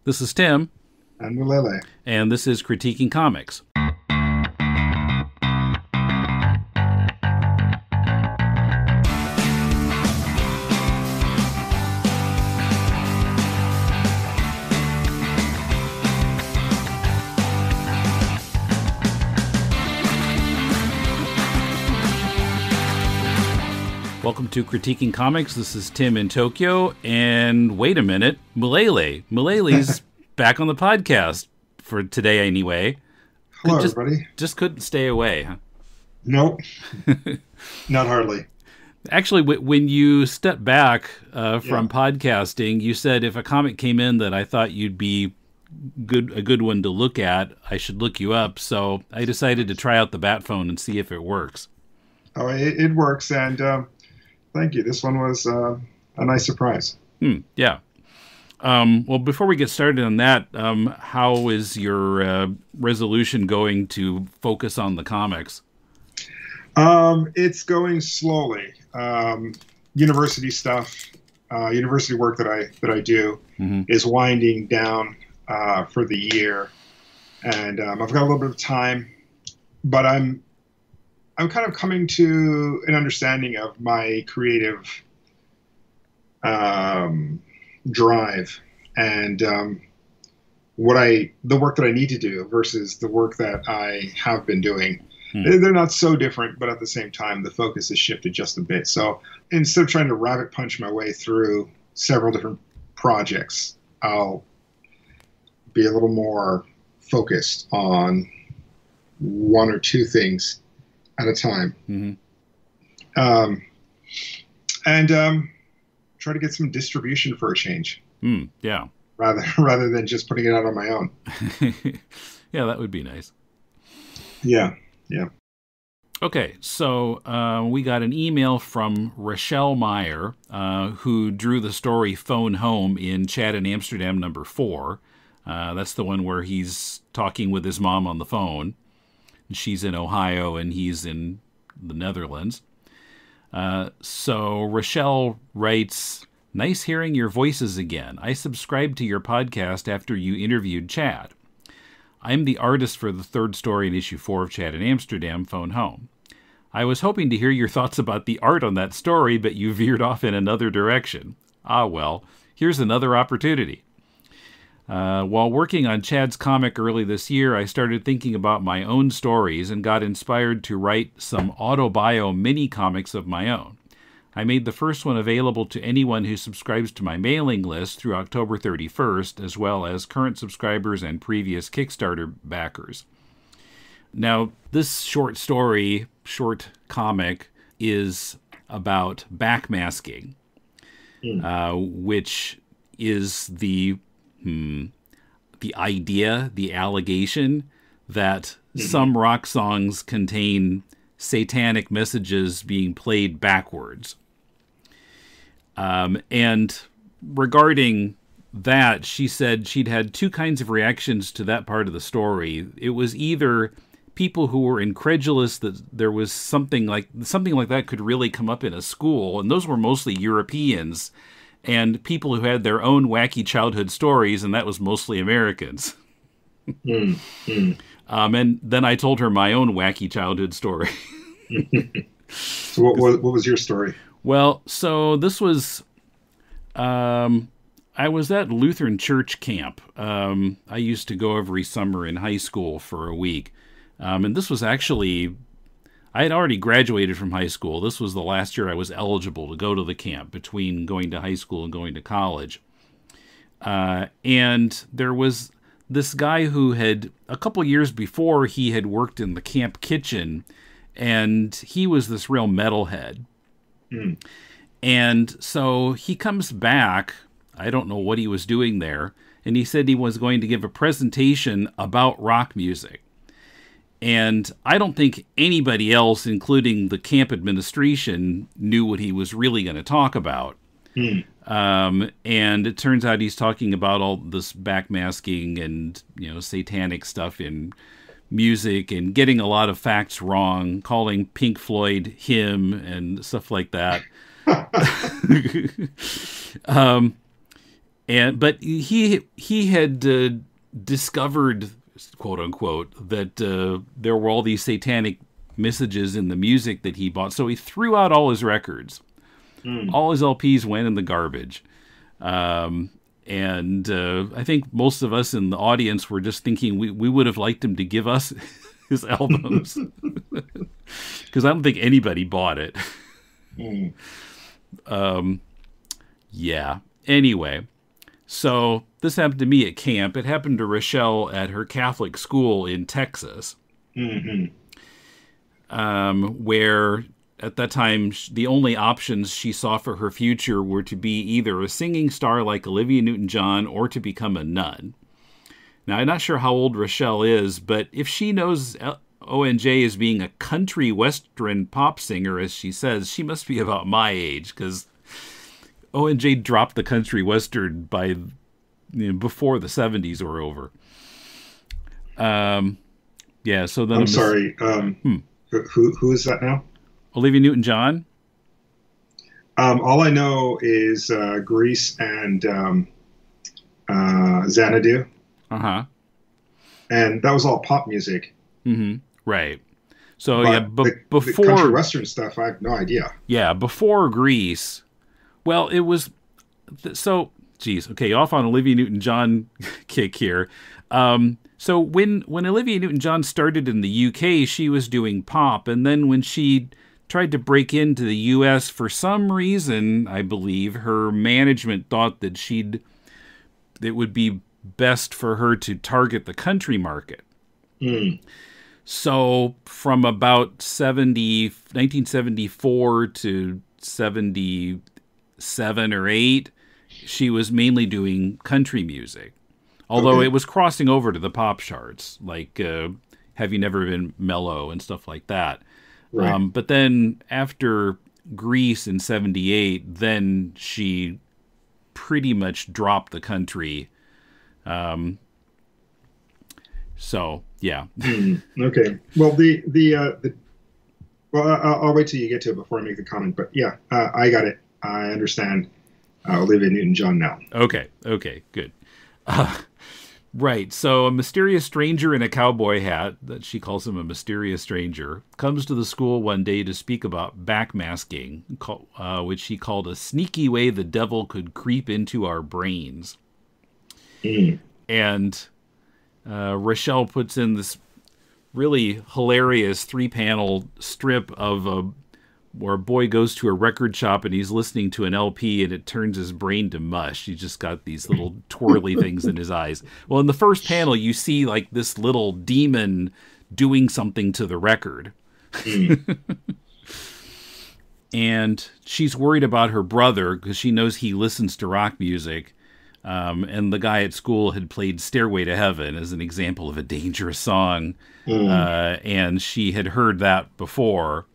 This is Tim. And Mulele. And this is Critiquing Comics. Welcome to Critiquing Comics. This is Tim in Tokyo. And wait a minute, Mulele. Mulele's back on the podcast for today anyway. Hello, everybody. Just couldn't stay away, huh? Nope. Not hardly. Actually, when you stepped back from podcasting, you said if a comic came in that I thought you'd be a good one to look at, I should look you up. So I decided to try out the Bat Phone and see if it works. Oh, it works, and thank you. This one was a nice surprise. Yeah. Well, before we get started on that, how is your resolution going to focus on the comics? It's going slowly. University stuff, university work that I do is winding down for the year, and I've got a little bit of time, but I'm kind of coming to an understanding of my creative drive and the work that I need to do versus the work that I have been doing. They're not so different, but at the same time, the focus has shifted just a bit. So instead of trying to rabbit punch my way through several different projects, I'll be a little more focused on one or two things at a time. And try to get some distribution for a change. Yeah. Rather than just putting it out on my own. Yeah, that would be nice. Yeah. Okay, so we got an email from Rachelle Meyer, who drew the story Phone Home in Chad in Amsterdam #4. That's the one where he's talking with his mom on the phone. She's in Ohio and he's in the Netherlands. So Rachelle writes, "Nice hearing your voices again. I subscribed to your podcast after you interviewed Chad. I'm the artist for the third story in issue 4 of Chad in Amsterdam, Phone Home. I was hoping to hear your thoughts about the art on that story, but you veered off in another direction. Ah, well, here's another opportunity. While working on Chad's comic early this year, I started thinking about my own stories and got inspired to write some autobio mini-comics of my own. I made the first one available to anyone who subscribes to my mailing list through October 31st, as well as current subscribers and previous Kickstarter backers. Now, this short comic, is about backmasking, which is the idea, the allegation that some rock songs contain satanic messages being played backwards. And regarding that, she said she'd had two kinds of reactions to that part of the story. It was either people who were incredulous that there was something like that could really come up in a school, and those were mostly Europeans, and people who had their own wacky childhood stories, and that was mostly Americans. And then I told her my own wacky childhood story. So what was your story? Well, so this was, I was at Lutheran church camp. I used to go every summer in high school for a week. And this was actually, I had already graduated from high school. This was the last year I was eligible to go to the camp between going to high school and going to college. And there was this guy who had, a couple years before, he had worked in the camp kitchen, and he was this real metalhead. And so he comes back, I don't know what he was doing there, and he said he was going to give a presentation about rock music. And I don't think anybody else, including the camp administration, knew what he was really going to talk about. And it turns out he's talking about all this backmasking and, satanic stuff in music and getting a lot of facts wrong, calling Pink Floyd him and stuff like that. But he had discovered, quote unquote, that there were all these satanic messages in the music that he bought. So he threw out all his records. All his LPs went in the garbage. And I think most of us in the audience were just thinking we would have liked him to give us his albums. Because I don't think anybody bought it. Yeah. Anyway, so this happened to me at camp. It happened to Rachelle at her Catholic school in Texas. Where at that time, the only options she saw for her future were to be either a singing star like Olivia Newton-John or to become a nun. Now, I'm not sure how old Rachelle is, but if she knows ONJ as being a country western pop singer, as she says, she must be about my age, because ONJ dropped the country western by before the 70s were over. Yeah, so then I'm sorry. Who is that now? Olivia Newton-John? All I know is Grease and Xanadu. Uh-huh. And that was all pop music. Right. So, but before... the country western stuff, I have no idea. Yeah, before Grease... Well, it was... So, geez, okay, off on Olivia Newton-John kick here. So when Olivia Newton-John started in the UK, she was doing pop. And then when she tried to break into the US, for some reason, I believe, her management thought that it would be best for her to target the country market. So from about 1974 to 77 or 8, she was mainly doing country music. Although it was crossing over to the pop charts, like Have You Never Been Mellow and stuff like that. Right. But then after Grease in 78, then she pretty much dropped the country. So, yeah. Okay. Well, I'll wait till you get to it before I make the comment. But yeah, I got it. I understand Olivia Newton-John now. Okay, good. Right, so a mysterious stranger in a cowboy hat, that she calls him a mysterious stranger, comes to the school one day to speak about backmasking, which he called a sneaky way the devil could creep into our brains. And Rachelle puts in this really hilarious 3-panel strip of where a boy goes to a record shop and he's listening to an LP and it turns his brain to mush. He's just got these little twirly things in his eyes. Well, in the first panel, you see like this little demon doing something to the record. And she's worried about her brother because she knows he listens to rock music. And the guy at school had played Stairway to Heaven as an example of a dangerous song. And she had heard that before.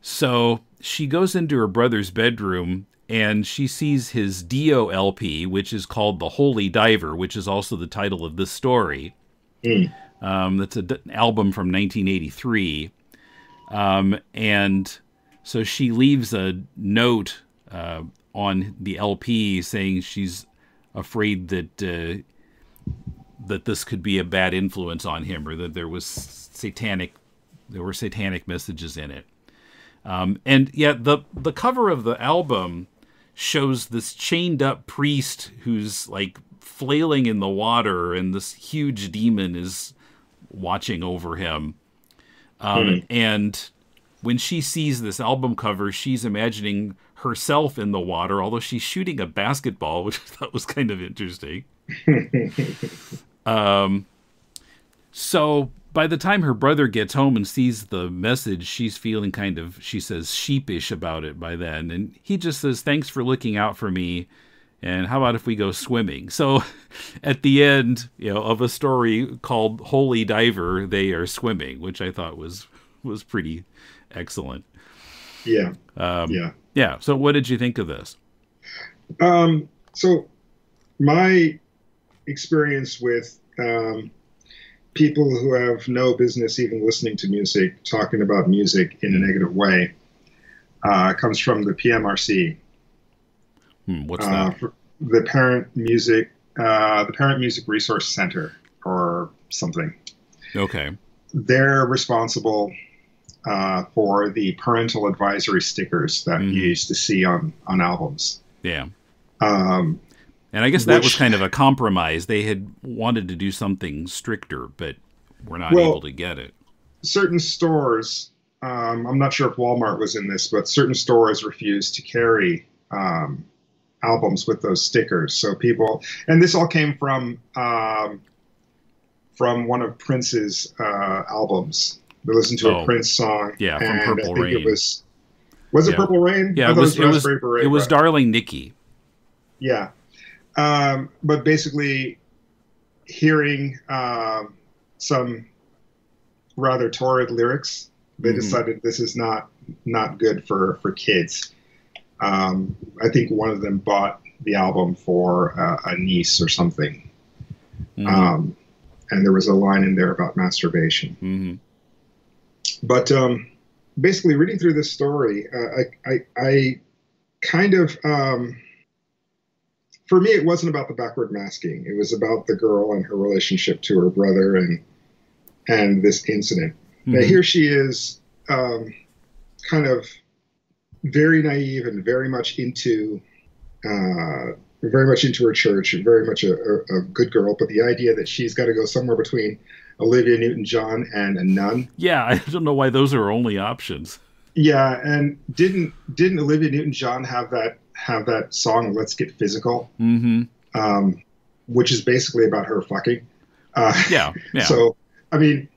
So she goes into her brother's bedroom and she sees his Dio LP, which is called The Holy Diver, which is also the title of this story. That's an album from 1983. And so she leaves a note on the LP saying she's afraid that that this could be a bad influence on him, or that there were satanic messages in it. And yet the cover of the album shows this chained up priest who's like flailing in the water, and this huge demon is watching over him. And when she sees this album cover, she's imagining herself in the water, although she's shooting a basketball, which I thought was kind of interesting. So by the time her brother gets home and sees the message, she's feeling kind of, she says, sheepish about it by then. And he just says, thanks for looking out for me. And how about if we go swimming? So at the end, of a story called Holy Diver, they are swimming, which I thought was pretty excellent. Yeah. Yeah. So what did you think of this? So my experience with people who have no business even listening to music, talking about music in a negative way, comes from the PMRC. What's that? the Parent Music Resource Center or something. Okay. They're responsible for the parental advisory stickers that you used to see on albums. Yeah. Um, and I guess that was kind of a compromise. They had wanted to do something stricter, but were not able to get it. Certain stores, I'm not sure if Walmart was in this, but certain stores refused to carry albums with those stickers. So people, and this all came from one of Prince's albums. They listened to a Prince song. Yeah, from and Purple I think Rain. It was it Purple Rain? Yeah, it was Darling Nikki. Yeah. But basically hearing some rather torrid lyrics, they decided this is not good for kids. I think one of them bought the album for a niece or something. And there was a line in there about masturbation. But basically, reading through this story, I kind of, for me, it wasn't about the backward masking. It was about the girl and her relationship to her brother and this incident. Now, here she is, kind of very naive and very much into her church, and very much a good girl. But the idea that she's got to go somewhere between Olivia Newton-John and a nun. Yeah, I don't know why those are only options. Yeah, and didn't Olivia Newton-John have that song "Let's Get Physical," which is basically about her fucking. Yeah. So, I mean,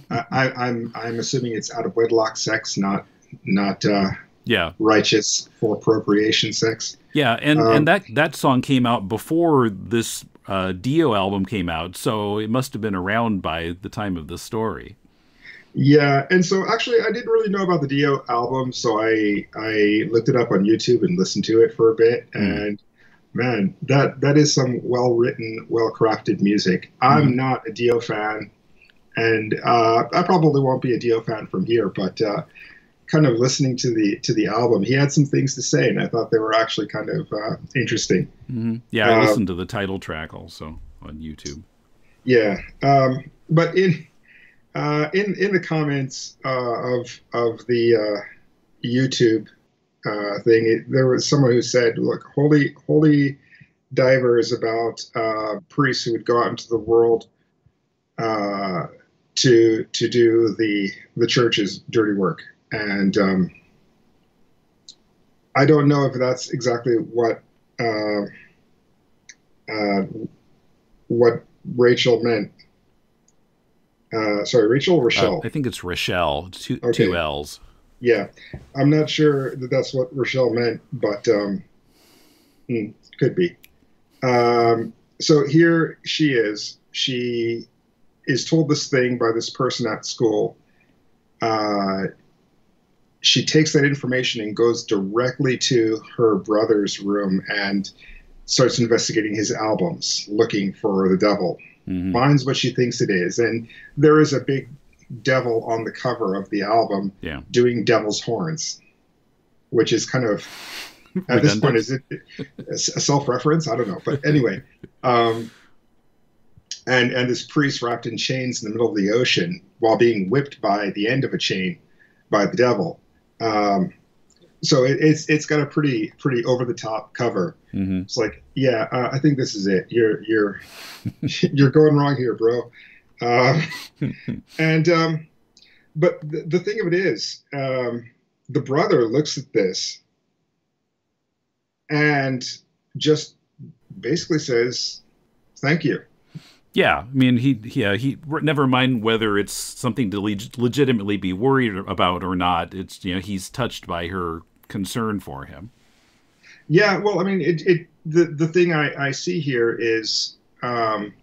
I'm assuming it's out of wedlock sex, not righteous for procreation sex. Yeah, and that song came out before this Dio album came out, so it must have been around by the time of the story. Yeah, and so actually I didn't really know about the Dio album, so I looked it up on YouTube and listened to it for a bit, and man, that is some well-written, well-crafted music. I'm not a Dio fan, and I probably won't be a Dio fan from here, but kind of listening to the album, he had some things to say, and I thought they were actually kind of interesting. Yeah, I listened to the title track also on YouTube. Yeah, but in the comments of the YouTube thing, there was someone who said, "Look, Holy Diver is about priests who would go out into the world to do the church's dirty work." And I don't know if that's exactly what Rachel meant. Rachelle. I think it's Rachelle, two L's. Yeah, I'm not sure that that's what Rachelle meant, but could be. So here she is. She is told this thing by this person at school. She takes that information and goes directly to her brother's room and starts investigating his albums, looking for the devil. Finds what she thinks it is, and there is a big devil on the cover of the album doing devil's horns, which is kind of, at this point, is it a self-reference? I don't know, but anyway, and this priest wrapped in chains in the middle of the ocean while being whipped by the end of a chain by the devil. So it's got a pretty over the top cover. It's like, yeah, I think this is it. You're you're going wrong here, bro. And but the thing of it is, the brother looks at this and just basically says, "Thank you." Yeah, I mean, he never mind whether it's something to legitimately be worried about or not. It's, he's touched by her concern for him. Yeah, well, I mean, the thing I see here is the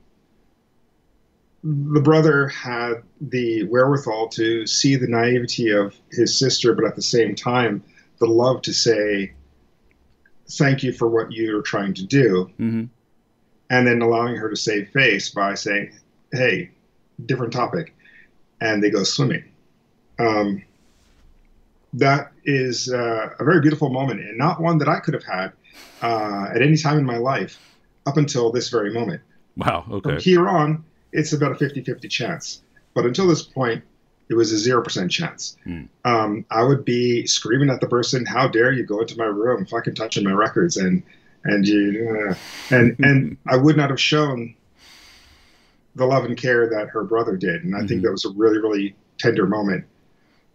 brother had the wherewithal to see the naivety of his sister, but at the same time, the love to say, "Thank you for what you're trying to do." And then allowing her to save face by saying, "Hey, different topic," and they go swimming. that is a very beautiful moment, and not one that I could have had at any time in my life up until this very moment. Wow. From Okay. here on, it's about a 50-50 chance. But until this point, it was a 0% chance. Hmm. I would be screaming at the person, "How dare you go into my room, fucking touching my records," and I would not have shown the love and care that her brother did. And I think Hmm. that was a really, really tender moment.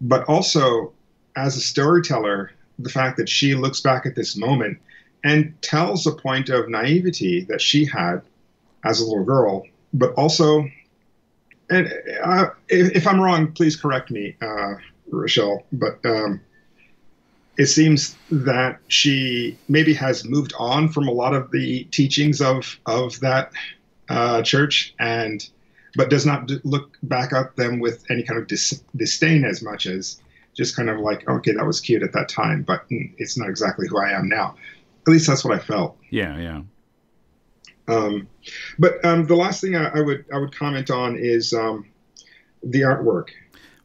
But also, as a storyteller, the fact that she looks back at this moment and tells a point of naivety that she had as a little girl, but also, and if I'm wrong, please correct me, Rachelle, but it seems that she maybe has moved on from a lot of the teachings of that church, and but does not look back at them with any kind of disdain as much as just kind of like, okay, that was cute at that time, but it's not exactly who I am now. At least that's what I felt. Yeah. Yeah. Um, but the last thing I would comment on is the artwork.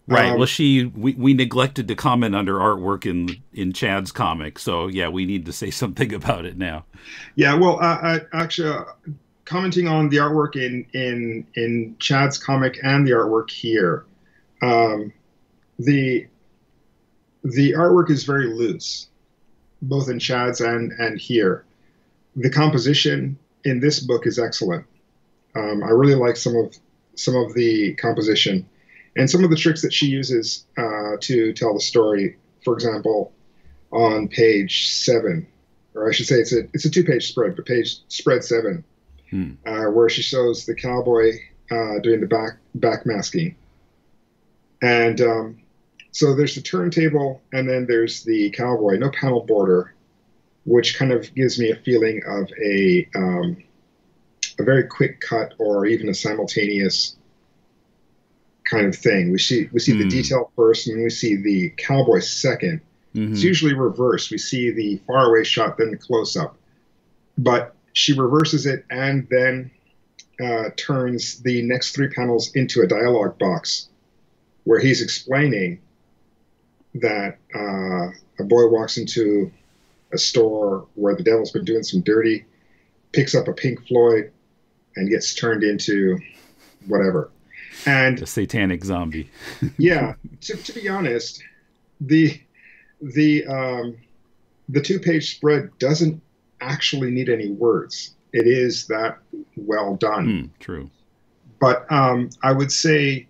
Right. Well, Um, we neglected to comment on her artwork in Chad's comic, so yeah, we need to say something about it now. yeah, well, actually, commenting on the artwork in Chad's comic and the artwork here, um, the the artwork is very loose, both in Chad's and here. The composition in this book is excellent. I really like some of the composition and some of the tricks that she uses to tell the story. For example, on page 7, or I should say it's a 2-page spread, but page spread 7, Hmm. where she shows the cowboy doing the backmasking, and so there's the turntable, and then there's the cowboy, no panel border, which kind of gives me a feeling of a very quick cut or even a simultaneous kind of thing. We see the Hmm. detail first, and then we see the cowboy second. It's Hmm. usually reversed. We see the faraway shot, then the close up. But she reverses it and then turns the next 3 panels into a dialogue box where he's explaining that a boy walks into a store where the devil's been doing some dirty, picks up a Pink Floyd, and gets turned into whatever. And A satanic zombie. yeah, to be honest, the the um, the 2-page spread doesn't actually need any words. It is that well done. Hmm. True. But I would say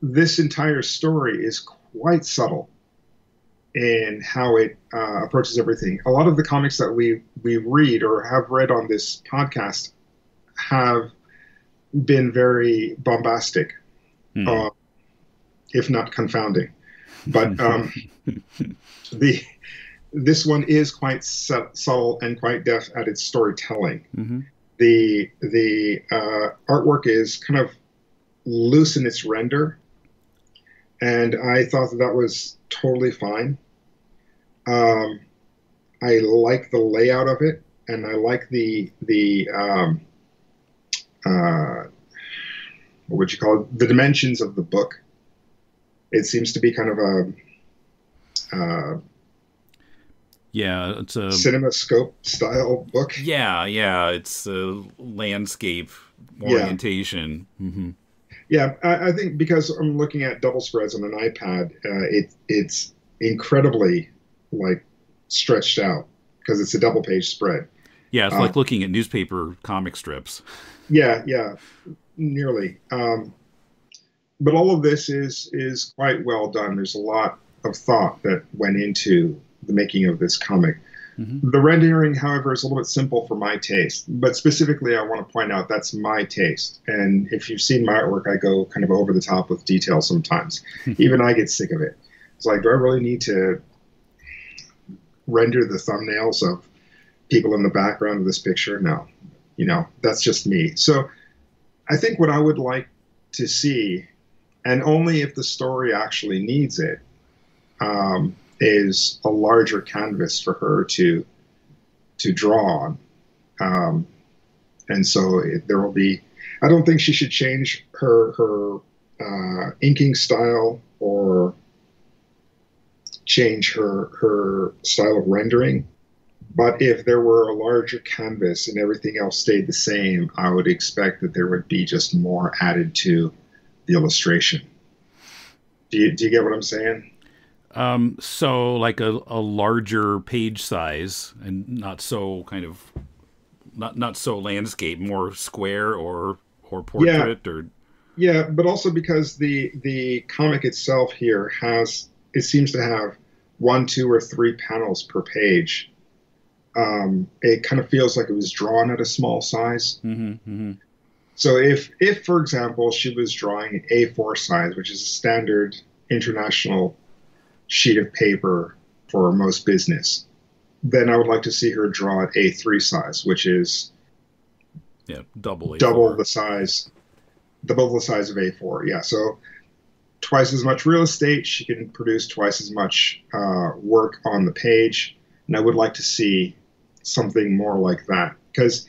this entire story is quite subtle in how it approaches everything. A lot of the comics that we read or have read on this podcast have been very bombastic, Hmm. uh, if not confounding. But the this one is quite subtle and quite deft at its storytelling. Hmm. The artwork is kind of loose in its render, and I thought that was totally fine. Um, I like the layout of it, and I like the uh, what would you call it? The dimensions of the book. It seems to be kind of a Yeah. It's a cinemascope style book. yeah. Yeah. It's a landscape Yeah, orientation. Hmm. yeah. I think because I'm looking at double spreads on an iPad, it's incredibly like stretched out because it's a double page spread. Yeah. It's Uh, like looking at newspaper comic strips. yeah, yeah, nearly. But all of this is quite well done. There's a lot of thought that went into the making of this comic. Hmm. The rendering, however, is a little bit simple for my taste. But specifically, I want to point out that's my taste. And if you've seen my artwork, I go kind of over the top with detail sometimes. Even I get sick of it. It's like, do I really need to render the thumbnails of people in the background of this picture? No, that's just me. So I think what I would like to see, and only if the story actually needs it, is a larger canvas for her to draw on. Um, and so there will be. I don't think she should change her inking style or change her style of rendering. But if there were a larger canvas and everything else stayed the same, I would expect that there would be just more added to the illustration. Do you get what I'm saying? So like a larger page size and not so kind of not so landscape, more square or Yeah, portrait or yeah, but also because the comic itself here it seems to have one, two, or three panels per page. It kind of feels like it was drawn at a small size. So if for example she was drawing an A4 size, which is a standard international sheet of paper for most business, then I would like to see her draw at A3 size, which is double double A4. the size double the size of A4. Yeah, so twice as much real estate. She can produce twice as much work on the page, and I would like to see something more like that because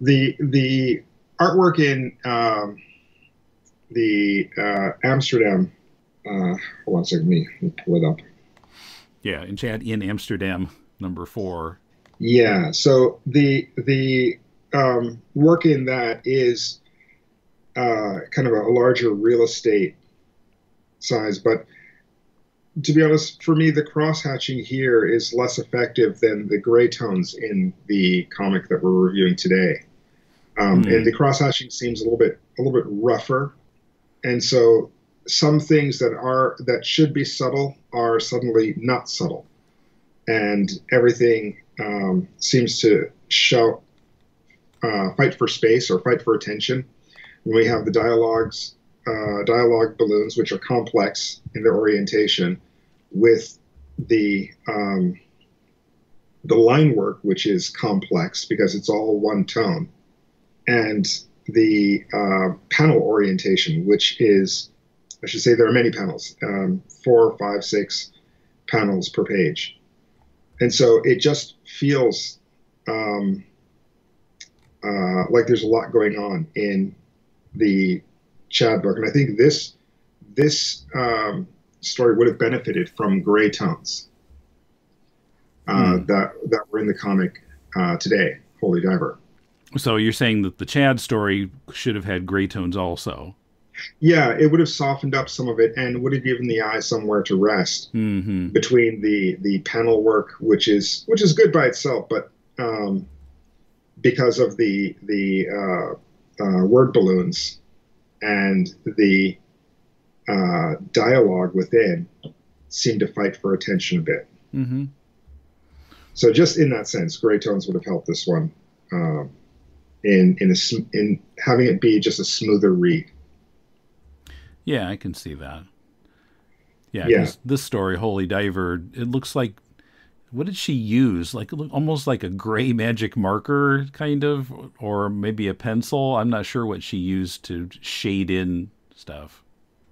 the artwork in the Amsterdam. Hold on a second, let me pull it up. Yeah, in Amsterdam #4. Yeah, so the work in that is kind of a larger real estate size, but to be honest, for me, the cross hatching here is less effective than the gray tones in the comic that we're reviewing today. And the cross hatching seems a little bit rougher, and so some things that should be subtle are suddenly not subtle, and everything seems to shout, fight for space or fight for attention. When we have the dialogue balloons, which are complex in their orientation, with the line work, which is complex because it's all one tone, and the panel orientation, which is, I should say, there are many panels, 4, 5, 6 panels per page, and so it just feels like there's a lot going on in the Chad book, and I think this story would have benefited from gray tones that were in the comic today, Holy Diver. So you're saying that the Chad story should have had gray tones also? Yeah, it would have softened up some of it and would have given the eye somewhere to rest between the panel work, which is good by itself, but because of the word balloons and the dialogue within seem to fight for attention a bit. So just in that sense, gray tones would have helped this one in having it be just a smoother read. Yeah, I can see that. Yeah, this story, Holy Diver, it looks like, what did she use? Like almost like a gray magic marker, kind of, or maybe a pencil. I'm not sure what she used to shade in stuff.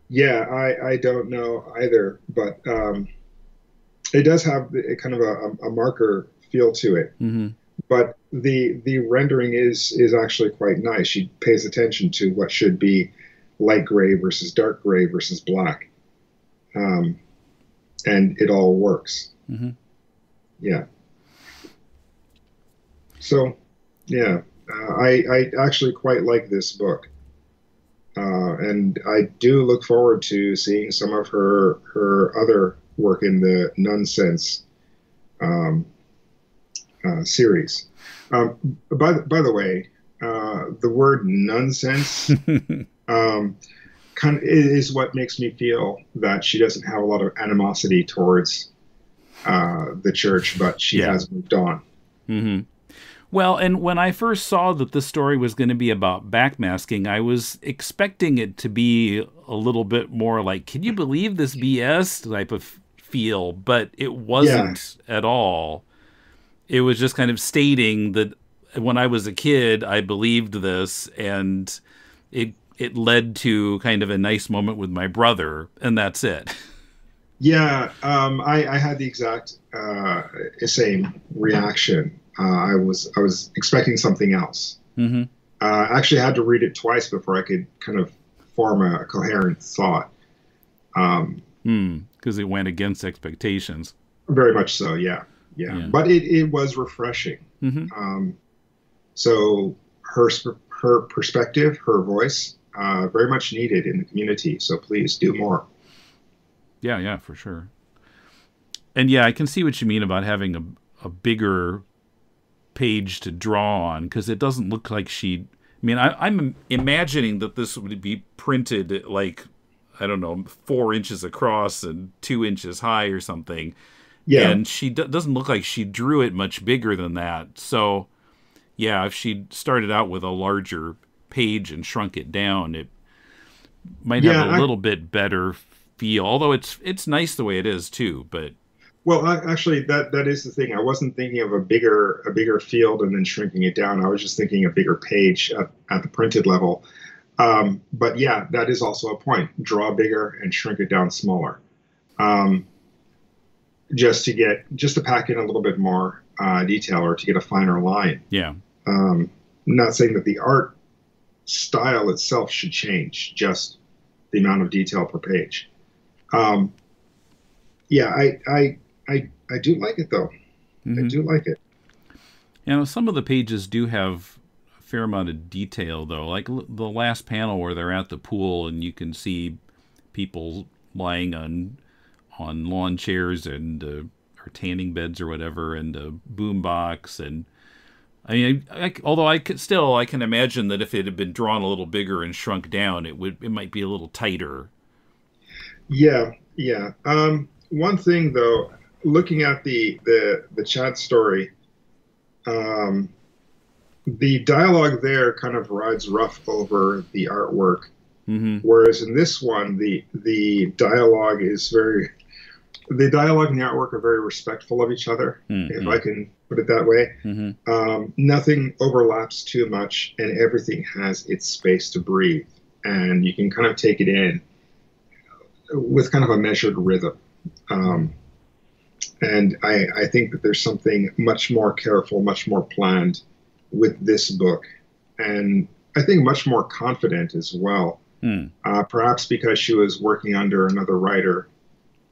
Yeah, I don't know either, but it does have a kind of a marker feel to it. But the rendering is actually quite nice. She pays attention to what should be light gray versus dark gray versus black, and it all works. Yeah. So, yeah, I actually quite like this book, and I do look forward to seeing some of her other work in the Nonsense series. By the way, the word nonsense kind of is what makes me feel that she doesn't have a lot of animosity towards the church, but she has moved on. Well, and when I first saw that this story was going to be about backmasking, I was expecting it to be a little bit more like, can you believe this BS type of feel, but it wasn't at all. It was just kind of stating that when I was a kid, I believed this, and it led to kind of a nice moment with my brother, and that's it. Yeah, I had the exact same reaction. I was expecting something else. I actually had to read it twice before I could kind of form a coherent thought. Because because it went against expectations. Very much so, yeah. Yeah. But it was refreshing. So her perspective, her voice, very much needed in the community. So please do more. Yeah, for sure. And yeah, I can see what you mean about having a bigger page to draw on, because it doesn't look like she. I mean, I'm imagining that this would be printed like, I don't know, 4 inches across and 2 inches high or something. Yeah. And she doesn't look like she drew it much bigger than that. So, yeah, if she started out with a larger page and shrunk it down, it might have a little bit better feel. Although it's nice the way it is too. But actually, that is the thing. I wasn't thinking of a bigger field and then shrinking it down. I was just thinking a bigger page at the printed level. But yeah, that is also a point. Draw bigger and shrink it down smaller. Just to pack in a little bit more detail, or to get a finer line. Yeah. Not saying that the art style itself should change, just the amount of detail per page. Yeah, I do like it though. I do like it. You know, some of the pages do have a fair amount of detail though. Like the last panel where they're at the pool and you can see people lying on lawn chairs and or tanning beds or whatever, and a boom box. And I mean, although I can imagine that if it had been drawn a little bigger and shrunk down, it might be a little tighter. Yeah. One thing though, looking at the Chad story, the dialogue there kind of rides rough over the artwork, whereas in this one, the dialogue is the dialogue and the artwork are very respectful of each other, if I can put it that way. Nothing overlaps too much, and everything has its space to breathe, and you can kind of take it in with kind of a measured rhythm. And I think that there's something much more careful, much more planned with this book, and I think much more confident as well. Perhaps because she was working under another writer,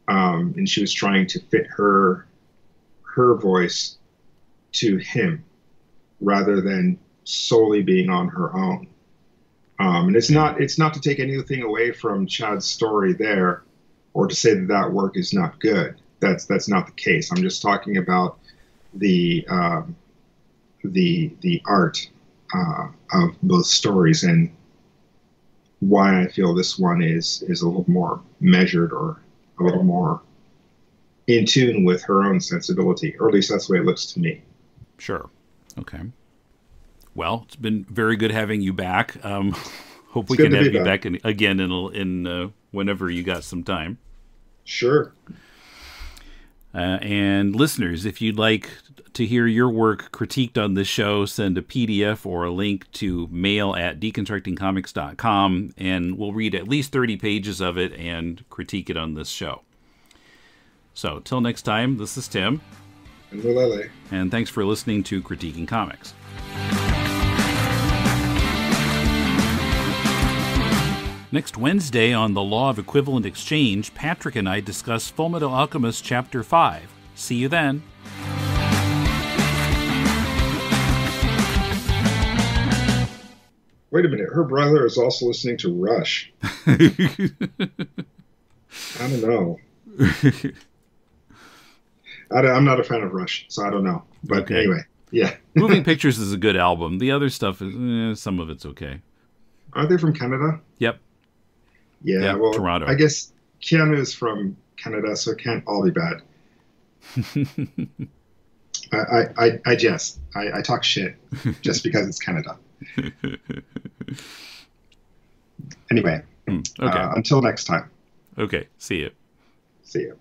and she was trying to fit her voice to him rather than solely being on her own. And it's not to take anything away from Chad's story there, or to say that work is not good. That's not the case. I'm just talking about the art of both stories, and why I feel this one is a little more measured, or a little more in tune with her own sensibility, or at least that's the way it looks to me. Sure. Okay. Well, it's been very good having you back. Hope we can have you back again in whenever you got some time. Sure. And listeners, if you'd like to hear your work critiqued on this show, send a PDF or a link to mail@deconstructingcomics.com, and we'll read at least 30 pages of it and critique it on this show. So, till next time, this is Tim. And Mulele. And thanks for listening to Critiquing Comics. Next Wednesday on The Law of Equivalent Exchange, Patrick and I discuss Fullmetal Alchemist Chapter 5. See you then. Wait a minute, her brother is also listening to Rush. I don't know. I'm not a fan of Rush, so I don't know. But anyway, yeah. Moving Pictures is a good album. The other stuff is some of it's okay. Aren't they from Canada? Yep. Yeah, well, Toronto. I guess Keanu is from Canada, so it can't all be bad. I jest. I talk shit just because it's Canada. Anyway, okay. Until next time. Okay, see you. See you.